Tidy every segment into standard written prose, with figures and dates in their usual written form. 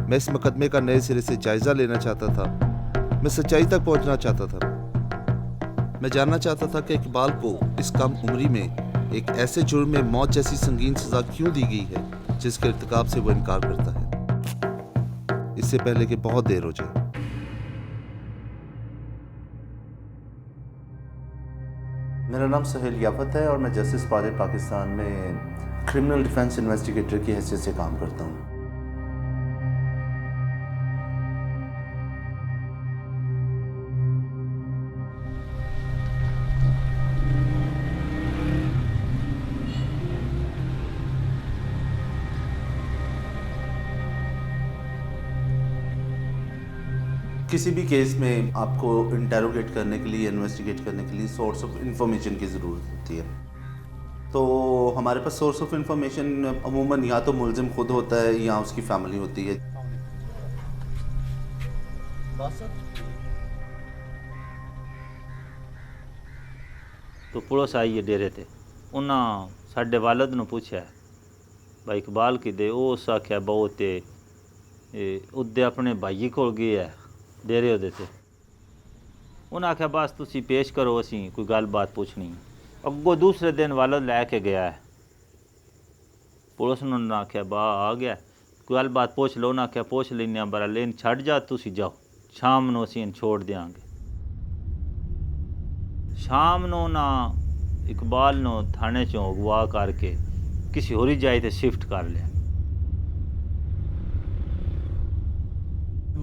मैं इस मुकदमे का नए सिरे से जायजा लेना चाहता था। मैं सच्चाई तक पहुंचना चाहता था। मैं जानना चाहता था कि इकबाल को इस कम उम्री में एक ऐसे जुर्म में मौत जैसी संगीन सजा क्यों दी गई है जिसके इर्तिकाब से वो इनकार करता है, इससे पहले कि बहुत देर हो जाए। मेरा नाम सुहेल याफत है और मैं जस्टिस प्रोजेक्ट पाकिस्तान में क्रिमिनल डिफेंस इन्वेस्टिगेटर की हैसियत से काम करता हूँ। किसी भी केस में आपको इंटेरोगेट करने के लिए, इन्वेस्टिगेट करने के लिए सोर्स ऑफ इंफॉर्मेशन की ज़रूरत होती है। तो हमारे पास सोर्स ऑफ इंफॉर्मेशन अमूमन या तो मुलजिम खुद होता है या उसकी फैमिली होती है। तो पुलिस आई है डेरे ते, उन्हें साडे वालद नूं पूछया भाई इकबाल किदे, उस आख्या बहुत उदे अपने भाई कोल गए है डेरे उहदे ते। उन्हें आख्या बस तुसी पेश करो, असी कोई गल बात पूछनी। अगों दूसरे दिन वालद लैके गया है, पुलिस ने उन्हें आख्या बा आ गया, कोई गल बात पूछ लो। उन्हें आख्या पूछ लेने बरा लेन छड़ जा, तुसी जाओ, शाम नूं असी छोड़ देंगे। शाम नूं ना इकबाल नूं थाने चों अगवा करके किसी होरी जाए ते शिफ्ट कर लिया।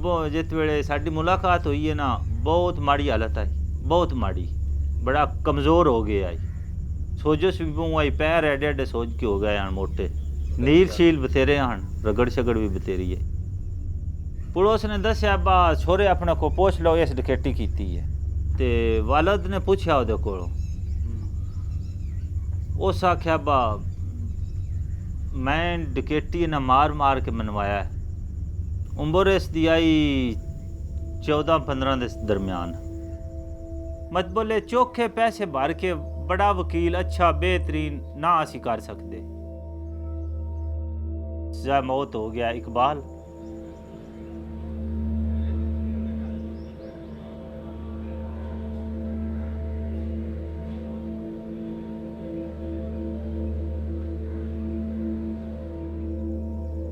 जित वेले साडी मुलाकात हुई है ना, बहुत माड़ी हालत आई, बहुत माड़ी, बड़ा कमज़ोर हो गया आई, सोजस भी मूँह आई, पैर एडे एडे सोज के हो गए हैं मोटे, नील शील बतेरे हैं, रगड़ शगड़ भी बतेरी है। पुलिस ने दस्या बा छोरे अपने को पूछ लो, इस डकैती की है। ते वालद ने पूछा वो कोलों, उस आख्या बा मैं डकैती ने मार मार के मनवाया है। उम्र इसकी आई 14-15 के दरम्यान। मत बोले चोखे पैसे भर के बड़ा वकील अच्छा बेहतरीन ना असी कर सकते, सजा मौत हो गया इकबाल।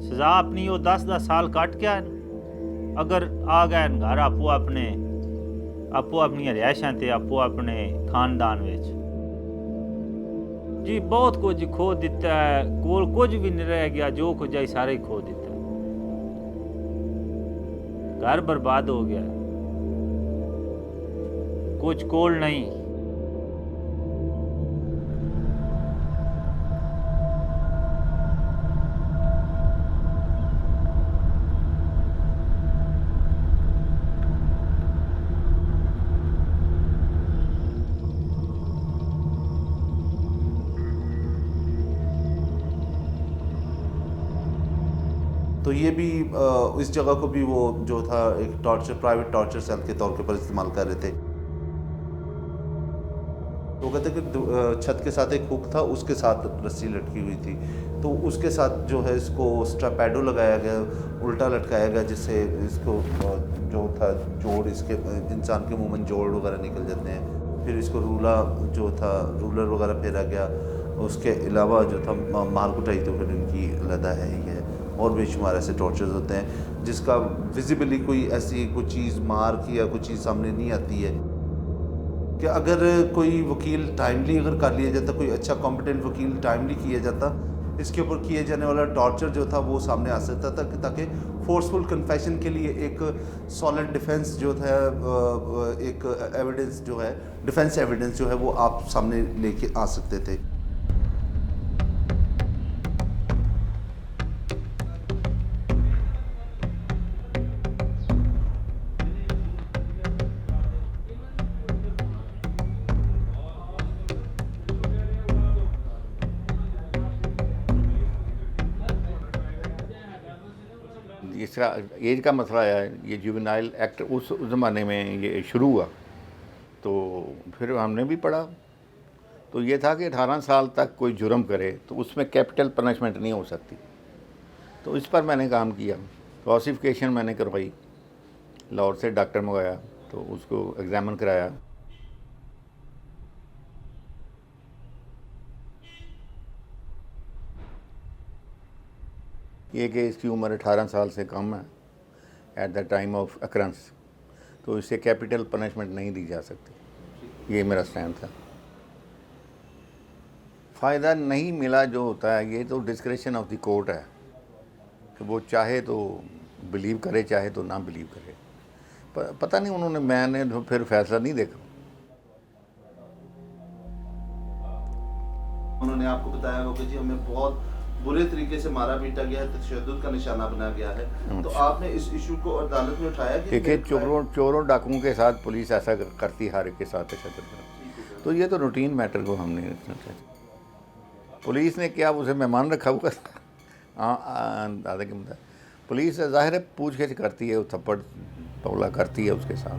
सजा अपनी वो 10-10 साल काट के आए, अगर आ गए घर आपो अपनी रिहायशा ते आपो अपने खानदान विच जी बहुत कुछ खो दिता है, कोल कुछ भी नहीं रह गया, जो कुछ आई सारा ही खो दिता, घर बर्बाद हो गया, कुछ कोल नहीं। तो ये भी इस जगह को भी वो जो था एक टॉर्चर, प्राइवेट टॉर्चर सेल के तौर के पर इस्तेमाल कर रहे थे। तो कहते कि छत के साथ एक हुक था, उसके साथ रस्सी लटकी हुई थी, तो उसके साथ जो है इसको स्ट्रैपेडो लगाया गया, उल्टा लटकाया गया, जिससे इसको जो था जोड़, इसके इंसान के मुंह में जोड़ वगैरह निकल जाते हैं। फिर इसको रूलर वगैरह फेरा गया। उसके अलावा जो था मार कुटाई तो फिर इनकी अलहदा है ही है, और बेशुमार ऐसे टॉर्चर्स होते हैं जिसका विजिबली कोई ऐसी कोई चीज़ मार की या कोई चीज़ सामने नहीं आती है। कि अगर कोई वकील टाइमली अगर कर लिया जाता, कोई अच्छा कॉम्पिटेंट वकील टाइमली किया जाता, इसके ऊपर किए जाने वाला टॉर्चर जो था वो सामने आ सकता था, ताकि फोर्सफुल कन्फेशन के लिए एक सॉलिड डिफेंस जो था, एक एविडेंस जो है, डिफेंस एविडेंस जो है वो आप सामने लेके आ सकते थे। इस तरह एज का मसला है, ये जुवेनाइल एक्ट उस ज़माने में ये शुरू हुआ, तो फिर हमने भी पढ़ा, तो ये था कि 18 साल तक कोई जुर्म करे तो उसमें कैपिटल पनिशमेंट नहीं हो सकती। तो इस पर मैंने काम किया। क्लासिफिकेशन मैंने करवाई, लाहौर से डॉक्टर मंगाया तो उसको एग्ज़ामिन कराया। ये कि इसकी उम्र 18 साल से कम है एट द टाइम ऑफ अक्रंस, तो इसे कैपिटल पनिशमेंट नहीं दी जा सकती। ये मेरा स्टैंड था। फ़ायदा नहीं मिला जो होता है, ये तो डिस्क्रिप्शन ऑफ द कोर्ट है कि वो चाहे तो बिलीव करे, चाहे तो ना बिलीव करे। पता नहीं उन्होंने, मैंने तो फिर फैसला नहीं देखा। उन्होंने आपको बताया होगा कि जी हमें बहुत बुरे तरीके से मारा पीटा गया है, तशद्दुद का निशाना बनाया गया है, तो आपने इस इशू को अदालत में उठाया कि देखिए, चोरों डाकुओं के साथ पुलिस ऐसा करती है, हर एक के साथ तशद्दुद, तो ये तो रूटीन मैटर को हमने रखना चाहिए। पुलिस ने क्या उसे मेहमान रखा हुआ? हाँ, दादा के मुताबिक पुलिस ज़ाहिर है पूछगिछ करती है, थप्पड़ पौला करती है उसके साथ।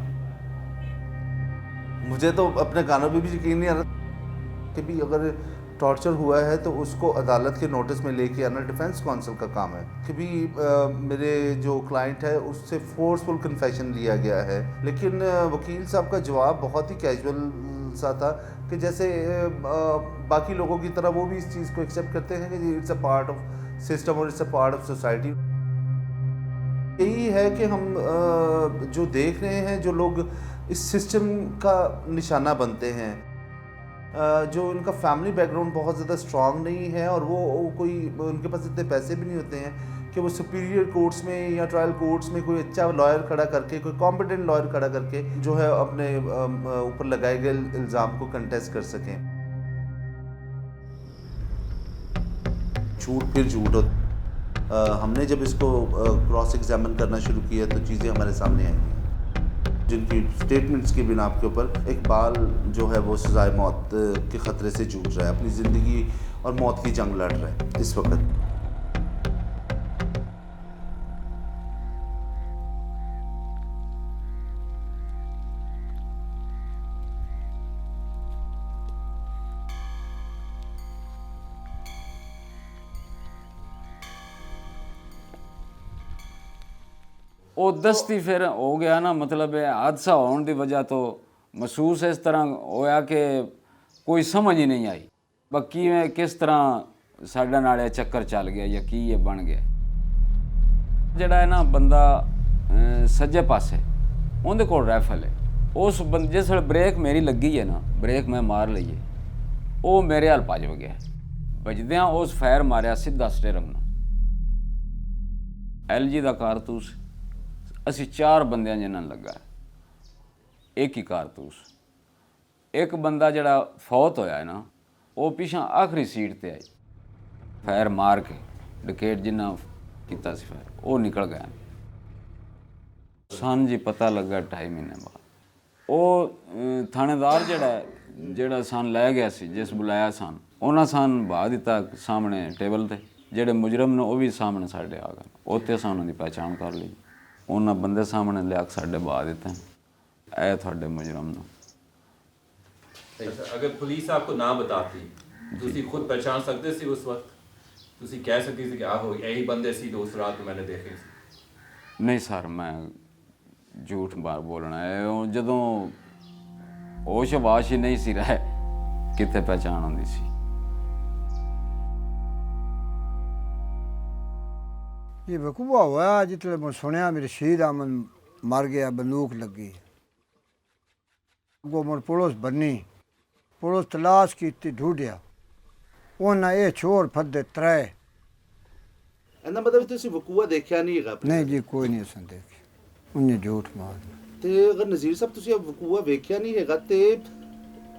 मुझे तो अपने कानों पे भी यकीन नहीं आ रहा कि भी अगर टॉर्चर हुआ है तो उसको अदालत के नोटिस में लेके आना डिफेंस काउंसिल का काम है। कि भी मेरे जो क्लाइंट है उससे फोर्सफुल कन्फेशन लिया गया है, लेकिन वकील साहब का जवाब बहुत ही कैजुअल सा था कि जैसे बाकी लोगों की तरह वो भी इस चीज़ को एक्सेप्ट करते हैं कि it's a part of system और it's a part of society. यही है कि हम जो देख रहे हैं, जो लोग इस सिस्टम का निशाना बनते हैं, जो उनका फैमिली बैकग्राउंड बहुत ज़्यादा स्ट्रॉन्ग नहीं है और वो कोई उनके पास इतने पैसे भी नहीं होते हैं कि वो सुपीरियर कोर्ट्स में या ट्रायल कोर्ट्स में कोई अच्छा लॉयर खड़ा करके, कोई कॉम्पिटेंट लॉयर खड़ा करके जो है अपने ऊपर लगाए गए इल्ज़ाम को कंटेस्ट कर सकें। झूठ फिर झूठ होता। हमने जब इसको क्रॉस एग्जामिन करना शुरू किया तो चीज़ें हमारे सामने आई, जिनकी स्टेटमेंट्स के बिना के ऊपर इकबाल जो है वो सजाए मौत के ख़तरे से जूझ रहा है, अपनी ज़िंदगी और मौत की जंग लड़ रहा है इस वक्त। ਉਹ ਦਸਤੀ ਫਿਰ ਹੋ ਗਿਆ ਨਾ, ਮਤਲਬ ਇਹ ਹਾਦਸਾ ਹੋਣ ਦੀ ਵਜ੍ਹਾ ਤੋਂ ਮਹਿਸੂਸ ਇਸ ਤਰ੍ਹਾਂ ਹੋਇਆ ਕਿ ਕੋਈ ਸਮਝ ਹੀ ਨਹੀਂ ਆਈ ਬਾਕੀ ਮੈਂ ਕਿਸ ਤਰ੍ਹਾਂ ਸਾਡਾ ਨਾਲ ਇਹ ਚੱਕਰ ਚੱਲ ਗਿਆ ਜਾਂ ਕੀ ਇਹ ਬਣ ਗਿਆ। ਜਿਹੜਾ ਹੈ ਨਾ ਬੰਦਾ ਸੱਜੇ ਪਾਸੇ ਉਹਦੇ ਕੋਲ ਰਾਈਫਲ ਹੈ, ਉਸ ਬੰਦੇ ਜਿਸ ਵੇਲੇ ਬ੍ਰੇਕ ਮੇਰੀ ਲੱਗੀ ਹੈ ਨਾ, ਬ੍ਰੇਕ ਮੈਂ ਮਾਰ ਲਈਏ, ਉਹ ਮੇਰੇ ਹਾਲ ਭੱਜ ਗਿਆ। ਭੱਜਦਿਆਂ ਉਸ ਫਾਇਰ ਮਾਰਿਆ ਸਿੱਧਾ ਸਟੀਅਰਿੰਗ ਨੂੰ। LG ਦਾ ਕਾਰਤੂਸ ਅਸੀਂ 4 ਬੰਦਿਆਂ ਜਿਨ੍ਹਾਂ ਨੂੰ ਲੱਗਾ, ਇੱਕ ਹੀ ਕਾਰਤੂਸ। ਇੱਕ ਬੰਦਾ ਜਿਹੜਾ ਫੌਤ ਹੋਇਆ ਹੈ ਨਾ, ਉਹ ਪਿਛਾਂ ਆਖਰੀ ਸੀਟ ਤੇ ਆਈ, ਫਾਇਰ ਮਾਰ ਕੇ ਡਕੇਟ ਜਿੰਨਾ ਕੀਤਾ ਸੀ ਫਾਇਰ, ਉਹ ਨਿਕਲ ਗਿਆ। ਸਾਨੂੰ ਜੀ ਪਤਾ ਲੱਗਾ 2.5 ਮਹੀਨੇ ਬਾਅਦ। ਉਹ ਥਾਣੇਦਾਰ ਜਿਹੜਾ ਸਾਨੂੰ ਲੈ ਗਿਆ ਸੀ, ਜਿਸ ਬੁਲਾਇਆ ਸਾਨੂੰ, ਉਹਨਾਂ ਸਾਨੂੰ ਬਹਾ ਦਿੱਤਾ ਸਾਹਮਣੇ ਟੇਬਲ ਤੇ। ਜਿਹੜੇ ਮੁਜਰਮ ਨੇ ਉਹ ਵੀ ਸਾਹਮਣੇ ਸਾਡੇ ਆ ਗਏ, ਉੱਥੇ ਸਾਨੂੰ ਉਹਨਾਂ ਦੀ ਪਹਿਚਾਣ ਕਰ ਲਈ। ਉਹਨਾਂ ਬੰਦੇ ਸਾਹਮਣੇ ਲਿਆ ਕੇ ਸਾਡੇ ਬਹਾ ਦਿੱਤੇ, ਇਹ ਤੁਹਾਡੇ ਮੁਜਰਮ ਨੂੰ। अगर पुलिस आपको ना बताती ਤੁਸੀਂ खुद पहचान सकते सी उस वक्त? ਤੁਸੀਂ ਕਹਿ ਸਕਦੇ ਸੀ ਕਿ ਆਹੋ ਇਹੀ ਬੰਦੇ ਸੀ ਜੋ ਉਸ ਰਾਤ ਨੂੰ ਮੈंने देखे ਸੀ? ਨਹੀਂ ਸਰ, ਮੈਂ ਝੂਠ ਬਾਰ ਬੋਲਣਾ ਹੈ। ਉਹ ਜਦੋਂ ਹੋਸ਼ ਵਾਸ਼ ਹੀ ਨਹੀਂ ਸੀ ਰਹੇ, ਕਿੱਥੇ ਪਹਿਚਾਣ ਹੁੰਦੀ ਸੀ। ये वकूआ हुआ जितने मैं सुनिया मेरे शहीद अमन मर गया, बंदूक लगी। अगो मुड़ पुलिस बनी, पुलिस तलाश की ढूंढिया, उन्हें ये छोर फदे 3। ਇਹਦਾ ਮਤਲਬ ਤੁਸੀਂ ਵਕੂਆ ਦੇਖਿਆ ਨਹੀਂ ਹੈਗਾ? नहीं जी, कोई नहीं असें देखे, उन्हें झूठ मार। ਤੇ ਅਗਰ ਨਜ਼ੀਰ ਸਾਹਿਬ ਤੁਸੀਂ ਇਹ ਵਕੂਆ ਵੇਖਿਆ ਨਹੀਂ ਹੈਗਾ ਤੇ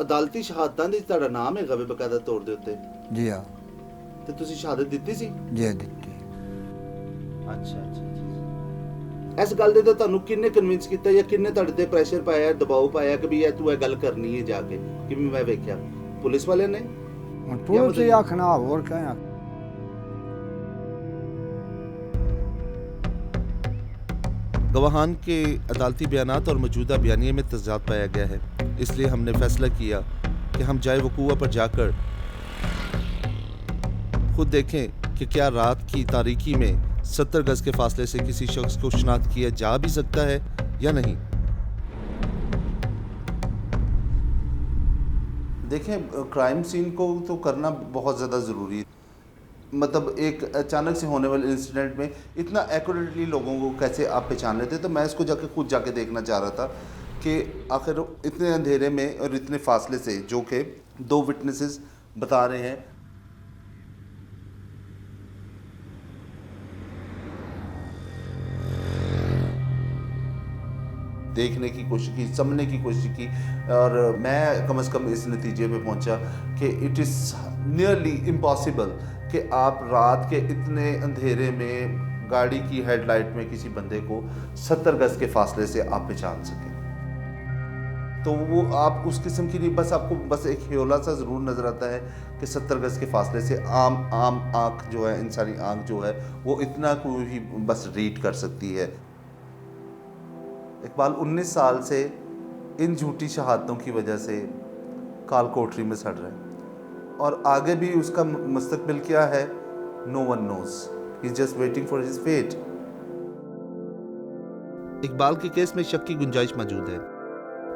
ਅਦਾਲਤੀ ਸ਼ਹਾਦਤਾਂ ਦੇ ਤੁਹਾਡਾ ਨਾਮ ਹੈਗਾ ਵੀ ਬਕਾਇਦਾ ਤੌਰ ਦੇ ਉੱਤੇ? जी हाँ, ਤੇ ਤੁਸੀਂ ਸ਼ਹਾਦਤ ਦਿੱਤੀ ਸੀ? जी दी। ਅੱਛਾ। ਇਸ ਗੱਲ ਦੇ ਤਾਂ ਤੁਹਾਨੂੰ ਕਿੰਨੇ ਕਨਵਿੰਸ ਕੀਤਾ ਜਾਂ ਕਿੰਨੇ ਤੁਹਾਡੇ ਤੇ ਪ੍ਰੈਸ਼ਰ ਪਾਇਆ, ਦਬਾਅ ਪਾਇਆ ਕਿ ਵੀ ਇਹ ਤੂੰ ਇਹ ਗੱਲ ਕਰਨੀ ਹੈ ਜਾ ਕੇ, ਕਿ ਵੀ ਮੈਂ ਵੇਖਿਆ? ਪੁਲਿਸ ਵਾਲਿਆਂ ਨੇ? ਹੁਣ पुलिस ही आखना और क्या। गवाहान के अदालती बयानात और मौजूदा बयानिए में तजाद पाया गया है, इसलिए हमने फैसला किया कि हम जाए वकूआ पर जाकर खुद देखें कि क्या रात की तारीकी में 70 गज के फासले से किसी शख्स को शिनाख्त किया जा भी सकता है या नहीं? देखें, क्राइम सीन को तो करना बहुत ज़्यादा ज़रूरी है। मतलब एक अचानक से होने वाले इंसिडेंट में इतना एक्यूरेटली लोगों को कैसे आप पहचान लेते? तो मैं इसको खुद जाके देखना चाह रहा था कि आखिर इतने अंधेरे में और इतने फासले से, जो कि 2 विटनेसेस बता रहे हैं, देखने की कोशिश की, समझने की कोशिश की, और मैं कम से कम इस नतीजे पे पहुंचा कि इट इज़ नियरली इम्पॉसिबल कि आप रात के इतने अंधेरे में गाड़ी की हेडलाइट में किसी बंदे को 70 गज के फासले से आप पहचान सकें। तो वो आप उस किस्म की नहीं, बस आपको बस एक ह्योला सा ज़रूर नज़र आता है कि 70 गज के फासले से आम आँख जो है, इंसानी आँख जो है, वो इतना कोई ही बस रीड कर सकती है। इकबाल 19 साल से इन झूठी शहादतों की वजह से काल कोठरी में सड़ रहा है, और आगे भी उसका मुस्तकबिल क्या है, no one knows, he is just waiting for his fate. Iqbal के केस में शक की गुंजाइश मौजूद है।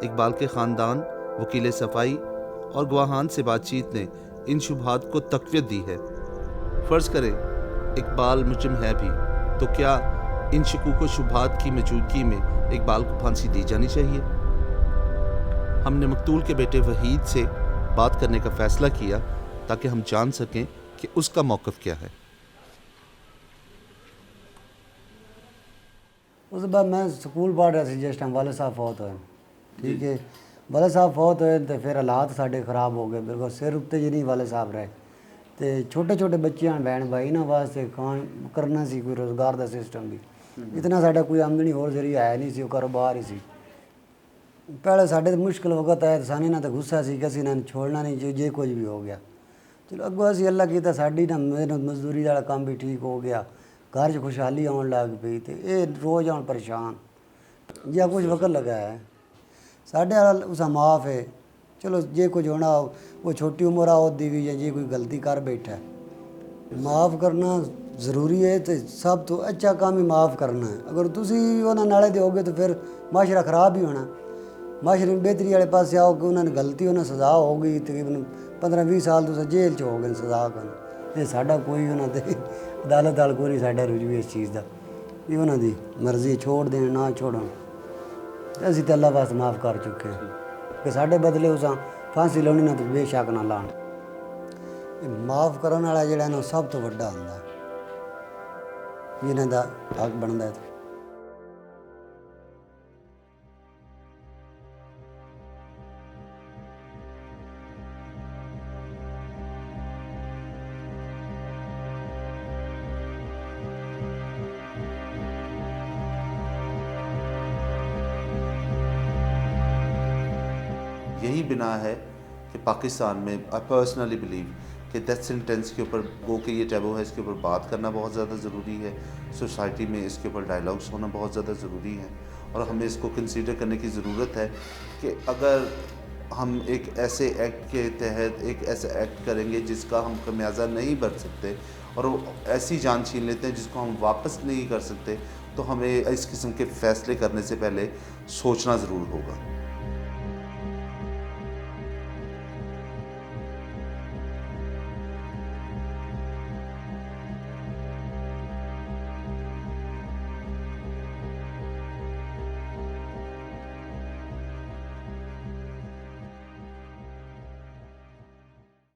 इकबाल के खानदान, वकील सफाई और गवाहान से बातचीत ने इन शुबहात को तक़वियत दी है। फ़र्ज़ करें इकबाल मुजरिम है भी, तो क्या इन शकूक व शुबहात की मौजूदगी में इकबाल को फांसी दी जानी चाहिए? हमने मकतूल के बेटे वहीद से बात करने का फ़ैसला किया ताकि हम जान सकें कि उसका मौक़िफ़ क्या है। उस बाद मैं स्कूल पढ़ रहा था जिस टाइम वाले साहब फौत होए, ठीक है। वाले साहब फौत होए तो फिर हालात साढ़े खराब हो गए, बिल्कुल सिर उत्ते जी नहीं वाले साहब रहे। तो छोटे छोटे बच्चे भैन भाई इन्होंने वास्ते खान करना सी, कोई रोज़गार का सिस्टम भी इतना साढ़ा कोई आमदनी होर जरिया है नहीं सी, कारोबार ही सी। पहले साढ़े तो मुश्किल वक्त आया तो साने ना तो गुस्सा सी कि असीं इन्हां छोड़ना नहीं जो जे कुछ भी हो गया। चलो अगों असीं अल्लाह कीता, साडी ना मेहनत मजदूरी वाला काम भी ठीक हो गया, घर च खुशहाली आउण लग पई। तो ये रोज़ आउण परेशान या कुछ वक्त लगा है साढ़े वाला उस माफ़ है। चलो जे कुछ होना वो छोटी उम्र आती भी, या जे कोई गलती कर बैठा है, माफ़ करना ज़रूरी है। तो सब तो अच्छा काम ही माफ़ करना है। अगर तुसी उन्होंने नाले दोगे तो फिर माशरा ख़राब ही होना। माशरे में बेहतरी वाले पास आओ कि उन्होंने गलती उन्हें सज़ा हो गई, तकरीबन 15-20 साल तो जेल च हो गए सज़ा कर। ये साडा कोई उन्होंने अदालत वाल कोई नहीं साडा रुझू इस चीज़ का, ये उन्होंने मर्जी छोड़ दें ना छोड़न। असीं तो अल्लाह वास्ते माफ़ कर चुके हैं कि साढ़े बदले उस फांसी लानी ना तो बेशक ना लाण। माफ़ करने वाला जिहड़ा ना सब तो वड्डा हुंदा जिन्हां दा हक बनदा है। यही बिना है कि पाकिस्तान में आई पर्सनली बिलीव कि डेथ सेंटेंस के ऊपर गो कि ये टैबू है, इसके ऊपर बात करना बहुत ज़्यादा ज़रूरी है। सोसाइटी में इसके ऊपर डायलॉग्स होना बहुत ज़्यादा ज़रूरी है, और हमें इसको कंसीडर करने की ज़रूरत है कि अगर हम एक ऐसे एक्ट के तहत एक ऐसा एक्ट करेंगे जिसका हम खमियाजा नहीं भर सकते, और वो ऐसी जान छीन लेते हैं जिसको हम वापस नहीं कर सकते, तो हमें इस किस्म के फ़ैसले करने से पहले सोचना ज़रूर होगा।